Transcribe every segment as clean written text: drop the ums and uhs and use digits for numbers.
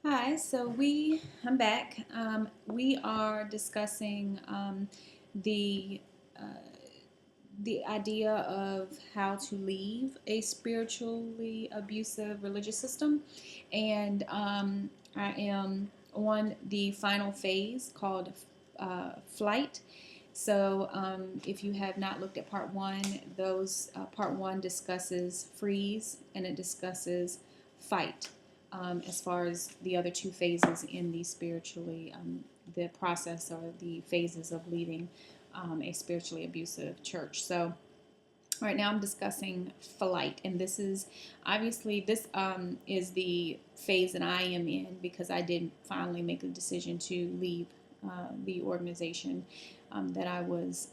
Hi, I'm back. We are discussing the uh, the idea of how to leave a spiritually abusive religious system, and I am on the final phase called flight. If you have not looked at part one, those part one discusses freeze and it discusses fight. As far as the other two phases in the process or the phases of leaving a spiritually abusive church. So, right now I'm discussing flight, and this is the phase that I am in because I did finally make a decision to leave the organization that I was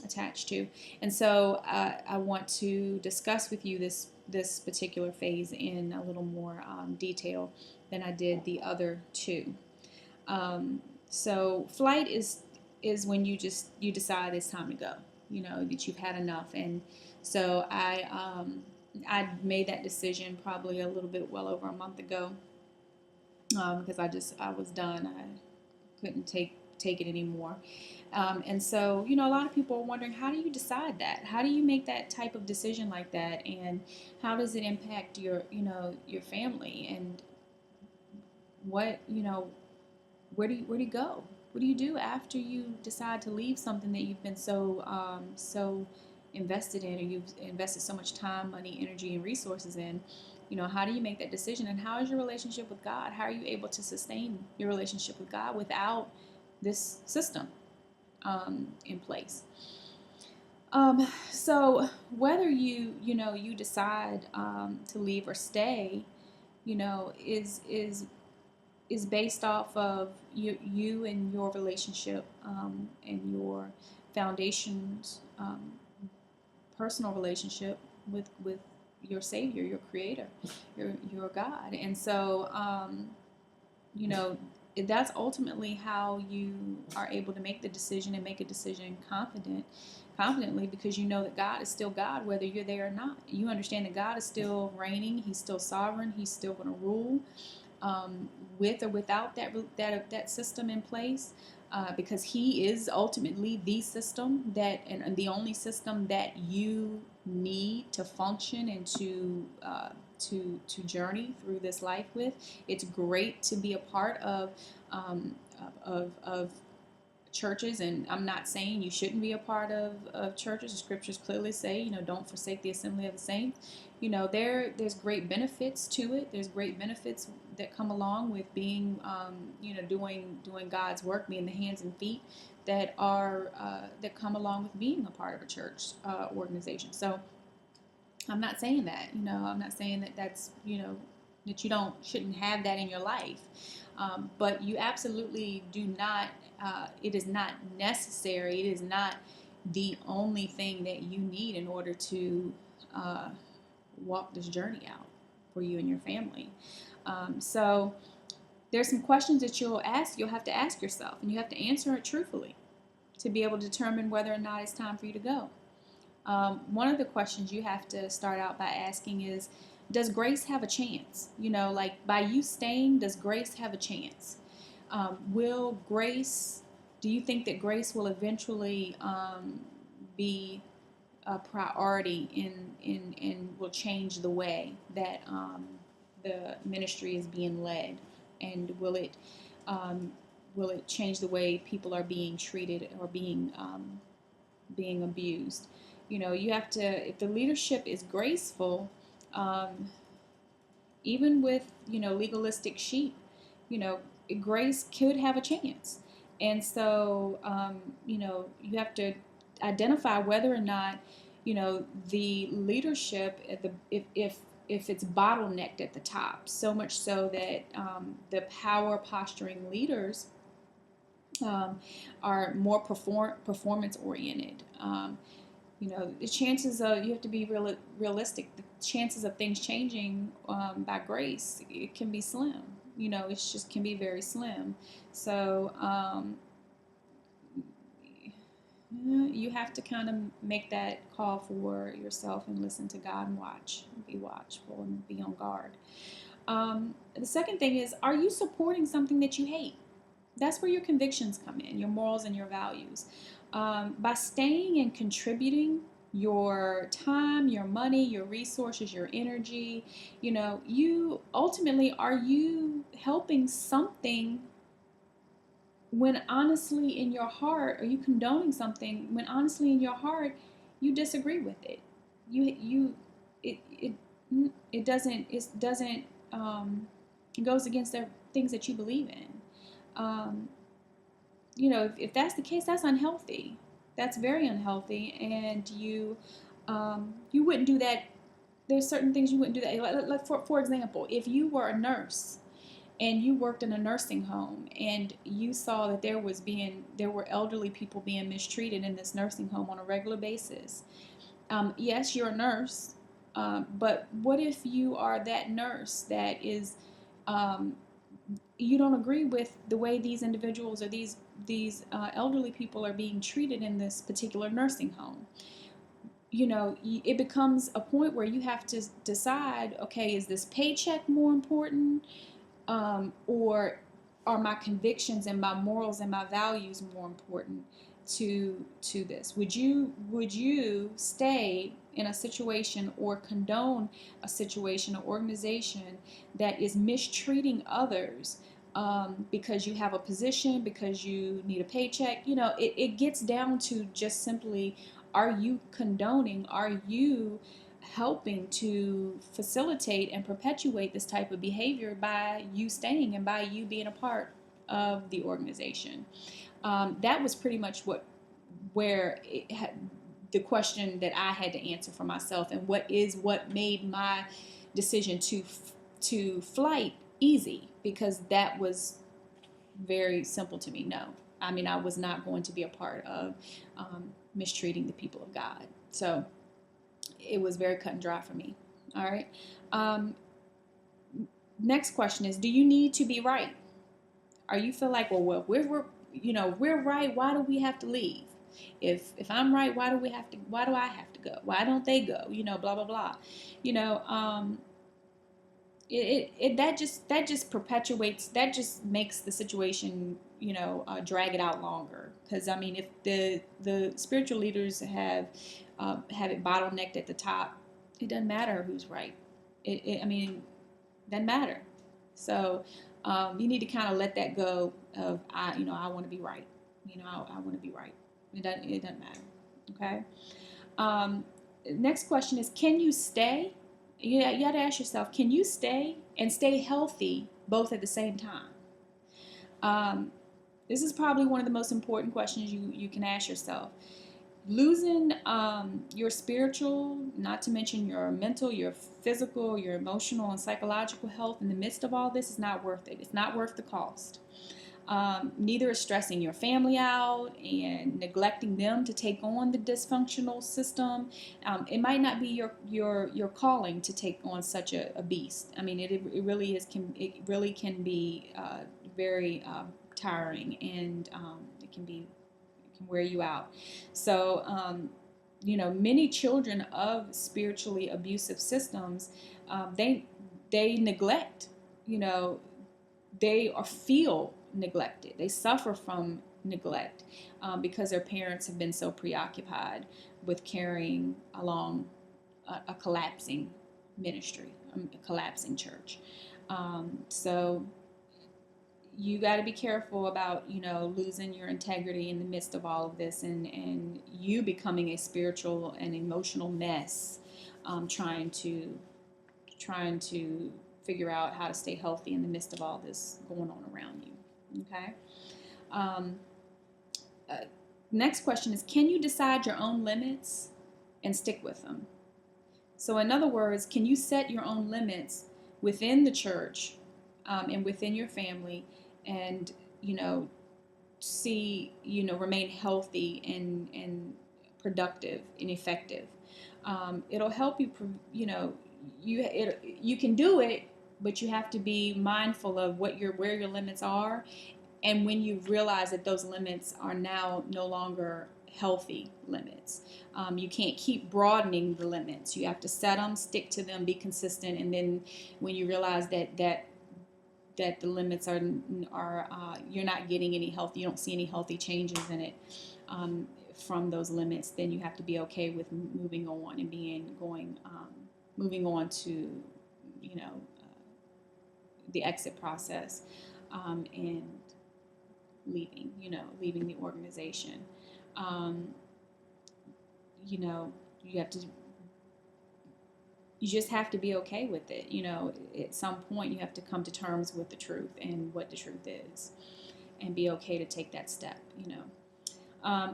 attached to, and so I want to discuss with you this particular phase in a little more detail than I did the other two. So flight is when you decide it's time to go. You know that you've had enough, and so I made that decision probably a little bit well over a month ago because I was done. I couldn't take it anymore. And so, a lot of people are wondering, how do you decide that? How do you make that type of decision like that? And how does it impact your family? And what, where do you go? What do you do after you decide to leave something that you've been so invested in, or you've invested so much time, money, energy, and resources in? How do you make that decision, and how is your relationship with God? How are you able to sustain your relationship with God without this system in place? So whether you decide to leave or stay, is based off of you and your relationship and your foundations, personal relationship with your Savior, your Creator, your God, and so you know that's ultimately how you are able to make the decision and make a decision confidently, because you know that God is still God whether you're there or not. You understand that God is still reigning, he's still sovereign, he's still going to rule um, with or without that system in place, because he is ultimately the system that and the only system that you need to function and to journey through this life with. It's great to be a part um, of churches, and I'm not saying you shouldn't be a part of churches. The scriptures clearly say, don't forsake the assembly of the saints. There's great benefits to it. There's great benefits that come along with being doing God's work, being the hands and feet that come along with being a part of a church organization. So I'm not saying that. I'm not saying that you don't shouldn't have that in your life. But you absolutely do not. It is not necessary. It is not the only thing that you need in order to uh, walk this journey out for you and your family. So there's some questions that you'll have to ask yourself, and you have to answer it truthfully to be able to determine whether or not it's time for you to go. One of the questions you have to start out by asking is, does grace have a chance? Like by you staying, does grace have a chance? Will grace, do you think that grace will eventually be a priority in will change the way that the ministry is being led? And um, will it change the way people are being treated or being abused? You have to, if the leadership is graceful, um, even with legalistic sheep, you know grace could have a chance. And so you have to identify whether or not the leadership at the if it's bottlenecked at the top, so much so that the power posturing leaders um, are more performance oriented. The chances of, you have to be realistic. The chances of things changing by grace, it can be slim. It's just can be very slim. So you have to kind of make that call for yourself and listen to God and watch, be watchful and be on guard. The second thing is, are you supporting something that you hate? That's where your convictions come in, your morals and your values. By staying and contributing your time, your money, your resources, your energy, you ultimately, are you helping something when honestly in your heart, are you condoning something when honestly in your heart you disagree with it? You it it it doesn't it goes against the things that you believe in. Um, if that's the case, that's unhealthy. That's very unhealthy, and you wouldn't do that. There's certain things you wouldn't do that. Like for example, if you were a nurse and you worked in a nursing home and you saw that there were elderly people being mistreated in this nursing home on a regular basis. Yes, you're a nurse, but what if you are that nurse that is um, you don't agree with the way these individuals or these elderly people are being treated in this particular nursing home? It becomes a point where you have to decide, okay, is this paycheck more important, or are my convictions and my morals and my values more important to this? Would you stay in a situation or condone a situation or organization that is mistreating others, because you have a position, because you need a paycheck? It gets down to just simply, are you condoning, are you helping to facilitate and perpetuate this type of behavior by you staying and by you being a part of the organization? That was pretty much where the question that I had to answer for myself, and what made my decision to flight easy, because that was very simple to me. No, I mean, I was not going to be a part of mistreating the people of God. So it was very cut and dry for me. All right. Um, Next question is, do you need to be right? Are you feel like, well, we're right. Why do we have to leave? If I'm right, why do I have to go? Why don't they go? Blah blah blah. You know, um, that just perpetuates, that just makes the situation, drag it out longer. Because I mean, if the spiritual leaders have it bottlenecked at the top, it doesn't matter who's right. I mean, doesn't matter. So you need to kind of let that go of, I want to be right. I want to be right. It doesn't matter. Okay. Um, Next question is, can you stay? You got to ask yourself, can you stay and stay healthy both at the same time? Um, this is probably one of the most important questions you can ask yourself. Losing your spiritual, not to mention your mental, your physical, your emotional, and psychological health in the midst of all this is not worth it. It's not worth the cost. Neither is stressing your family out and neglecting them to take on the dysfunctional system. It might not be your calling to take on such a beast. I mean, it really is. It really can be very tiring, and it can wear you out. So, many children of spiritually abusive systems, they neglect. You know, they feel neglected. They suffer from neglect, because their parents have been so preoccupied with carrying along a collapsing ministry, a collapsing church. So you got to be careful about, losing your integrity in the midst of all of this, and you becoming a spiritual and emotional mess, trying to figure out how to stay healthy in the midst of all this going on around you. Okay. Um, uh, Next question is, can you decide your own limits and stick with them? So in other words, can you set your own limits within the church, and within your family, and remain healthy and productive and effective? It'll help you. You can do it, but you have to be mindful of where your limits are, and when you realize that those limits are now no longer healthy limits. You can't keep broadening the limits. You have to set them, stick to them, be consistent, and then when you realize that the limits are you're not getting any healthy, you don't see any healthy changes in it from those limits, then you have to be okay with moving on and moving on to the exit process and leaving the organization. You have to. You just have to be okay with it. At some point you have to come to terms with the truth and what the truth is, and be okay to take that step.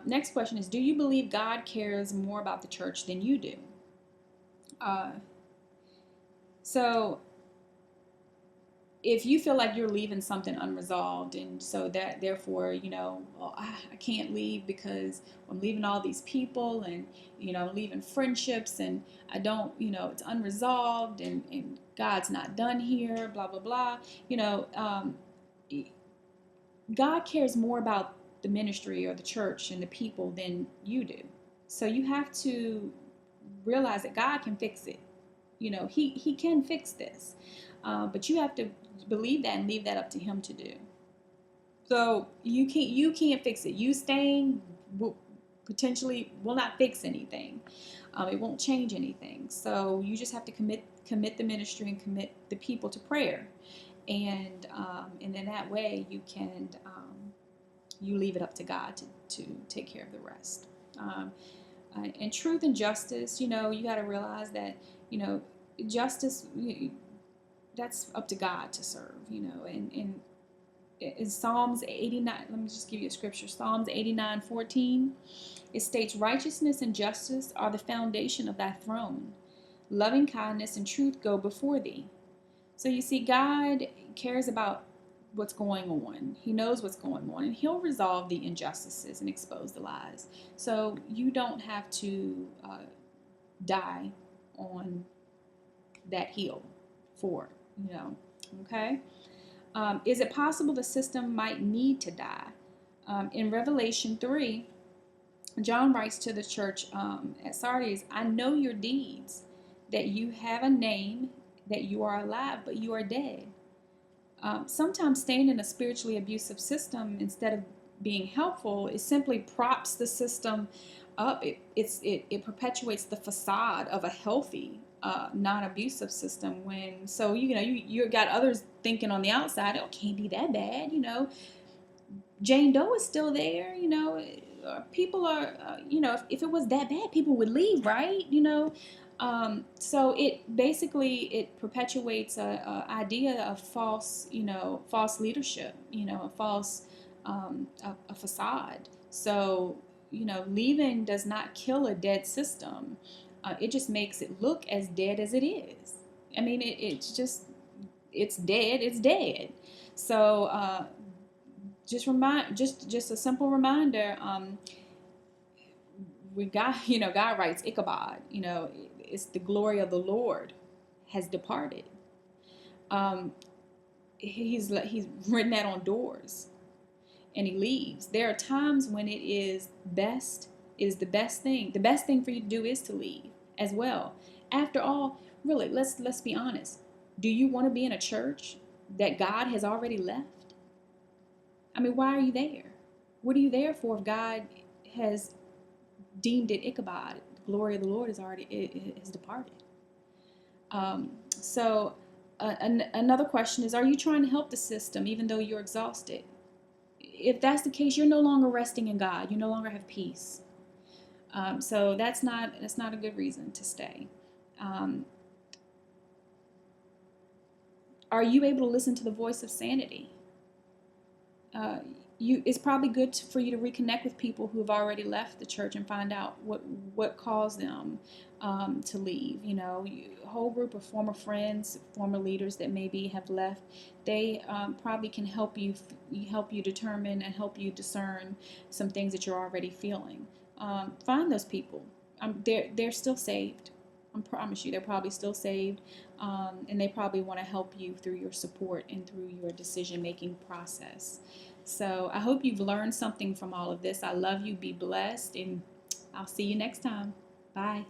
Next question is: do you believe God cares more about the church than you do? So if you feel like you're leaving something unresolved, and so that therefore, I can't leave because I'm leaving all these people, and I'm leaving friendships, and I don't, it's unresolved, and God's not done here, blah blah blah. God cares more about the ministry or the church and the people than you do. So you have to realize that God can fix it. He can fix this, but you have to believe that and leave that up to Him to do. So you can't fix it. You staying potentially will not fix anything. It won't change anything. So you just have to commit the ministry and commit the people to prayer, and in that way you can you leave it up to God to take care of the rest. And truth and justice, you got to realize that justice, that's up to God to serve, and in Psalms 89, let me just give you a scripture. Psalms 89:14, it states, righteousness and justice are the foundation of thy throne. Loving kindness and truth go before thee. So you see, God cares about what's going on. He knows what's going on, and He'll resolve the injustices and expose the lies. So you don't have to die on that hill for, okay? Is it possible the system might need to die? In Revelation 3, John writes to the church at Sardis, I know your deeds, that you have a name, that you are alive, but you are dead. Sometimes staying in a spiritually abusive system, instead of being helpful, it simply props the system up. It perpetuates the facade of a healthy, non-abusive system. So you got others thinking on the outside, oh, it can't be that bad. Jane Doe is still there. People are. If it was that bad, people would leave, right? So it perpetuates a idea of false leadership, a false a facade. So leaving does not kill a dead system. It just makes it look as dead as it is. I mean, it's dead. It's dead. So just a simple reminder. God writes Ichabod. It's the glory of the Lord has departed. He's written that on doors, and He leaves. There are times when it is the best thing. The best thing for you to do is to leave as well. After all, really, let's be honest. Do you want to be in a church that God has already left? I mean, why are you there? What are you there for if God has deemed it Ichabod? The glory of the Lord has departed. So another question is, are you trying to help the system even though you're exhausted? If that's the case, you're no longer resting in God. You no longer have peace. So that's not a good reason to stay. Are you able to listen to the voice of sanity? It's probably good for you to reconnect with people who have already left the church and find out what caused them to leave. A whole group of former friends, former leaders that maybe have left, they probably can help you determine and help you discern some things that you're already feeling. Find those people. They're still saved. I promise you, they're probably still saved, and they probably want to help you through your support and through your decision-making process. So I hope you've learned something from all of this. I love you. Be blessed, and I'll see you next time. Bye.